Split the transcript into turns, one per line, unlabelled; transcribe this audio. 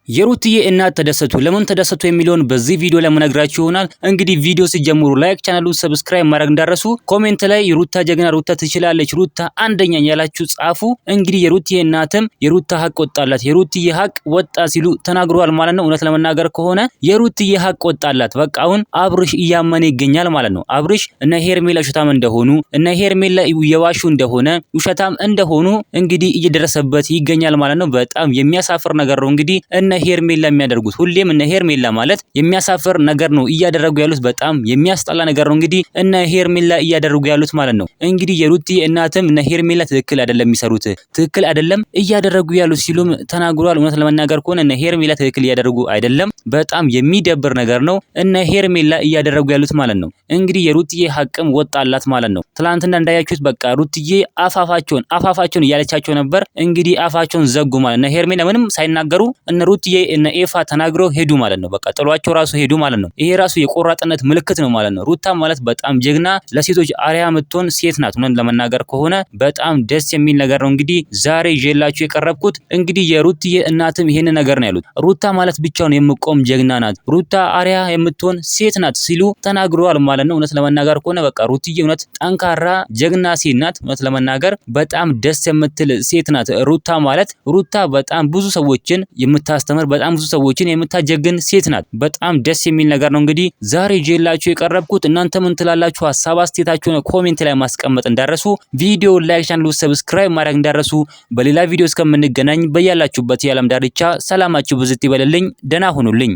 የሩትዬ እናት ተደሰቱ። ለምን ተደሰቱ የሚለውን በዚህ ቪዲዮ ላይ መነግራችሁ ይሆናል። እንግዲህ ቪዲዮ ሲጀምሩ ላይክ፣ ቻናሉን ሰብስክራይብ ማድረግ እንዳረሱ፣ ኮሜንት ላይ ሩታ ጀግና፣ ሩታ ትችላለች፣ ሩታ አንደኛ ያላችሁ ጻፉ። እንግዲህ የሩትዬ እናትም የሩታ ሀቅ ወጣላት፣ የሩትዬ ሀቅ ወጣ ሲሉ ተናግረዋል ማለት ነው። እውነት ለመናገር ከሆነ የሩትዬ ሀቅ ወጣላት። በቃ አሁን አብርሽ እያመነ ይገኛል ማለት ነው። አብርሽ እነ ሄርሜላ ውሸታም እንደሆኑ፣ እነ ሄርሜላ የዋሹ እንደሆነ፣ ውሸታም እንደሆኑ እንግዲህ እየደረሰበት ይገኛል ማለት ነው። በጣም የሚያሳፍር ነገር ነው እንግዲህ እነ ሄርሜላ የሚያደርጉት። ሁሌም እነ ሄርሜላ ማለት የሚያሳፍር ነገር ነው እያደረጉ ያሉት። በጣም የሚያስጠላ ነገር ነው እንግዲህ እነ ሄርሜላ እያደረጉ ያሉት ማለት ነው። እንግዲህ የሩትዬ እናትም እነ ሄርሜላ ትክክል አይደለም የሚሰሩት፣ ትክክል አይደለም እያደረጉ ያሉት ሲሉም ተናግሯል። እውነት ለመናገር ከሆነ እነ ሄርሜላ ትክክል እያደረጉ አይደለም። በጣም የሚደብር ነገር ነው እነ ሄርሜላ እያደረጉ ያሉት ማለት ነው። እንግዲህ የሩትዬ ሀቅም ወጣላት ማለት ነው። ትላንትና እንዳያችሁት በቃ ሩትዬ አፋፋቸውን እያለቻቸው ነበር። እንግዲህ አፋቸውን ዘጉ ማለት ነው። ሄርሜላ ምንም ሳይናገሩ እነ ሩትዬ እነ ኤፋ ተናግረው ሄዱ ማለት ነው። በቃ ጥሏቸው ራሱ ሄዱ ማለት ነው። ይሄ ራሱ የቆራጥነት ምልክት ነው ማለት ነው። ሩታ ማለት በጣም ጀግና፣ ለሴቶች አርያ የምትሆን ሴት ናት። እውነት ለመናገር ከሆነ በጣም ደስ የሚል ነገር ነው እንግዲህ ዛሬ ይዤላችሁ የቀረብኩት። እንግዲህ የሩትዬ እናትም ይሄን ነገር ነው ያሉት። ሩታ ማለት ብቻውን የምቆም ጀግና ናት፣ ሩታ አርያ የምትሆን ሴት ናት ሲሉ ተናግረዋል ማለት ነው። እውነት ለመናገር ከሆነ በቃ ሩትዬ እውነት ጠንካራ ጀግና ሴት ናት። እውነት ለመናገር በጣም ደስ የምትል ሴት ናት ሩታ ማለት። ሩታ በጣም ብዙ ሰዎችን የምታስተምር፣ በጣም ብዙ ሰዎችን የምታጀግን ሴት ናት። በጣም ደስ የሚል ነገር ነው እንግዲህ ዛሬ ይዤላችሁ የቀረብኩት። እናንተ ምን ትላላችሁ? ሀሳብ አስተያየታችሁን ኮሜንት ላይ ማስቀመጥ እንዳረሱ፣ ቪዲዮ ላይክ፣ ቻናሉን ሰብስክራይብ ማድረግ እንዳረሱ። በሌላ ቪዲዮ እስከምንገናኝ በያላችሁበት የዓለም ዳርቻ ሰላማችሁ ብዝት ይበልልኝ። ደህና ሁኑልኝ።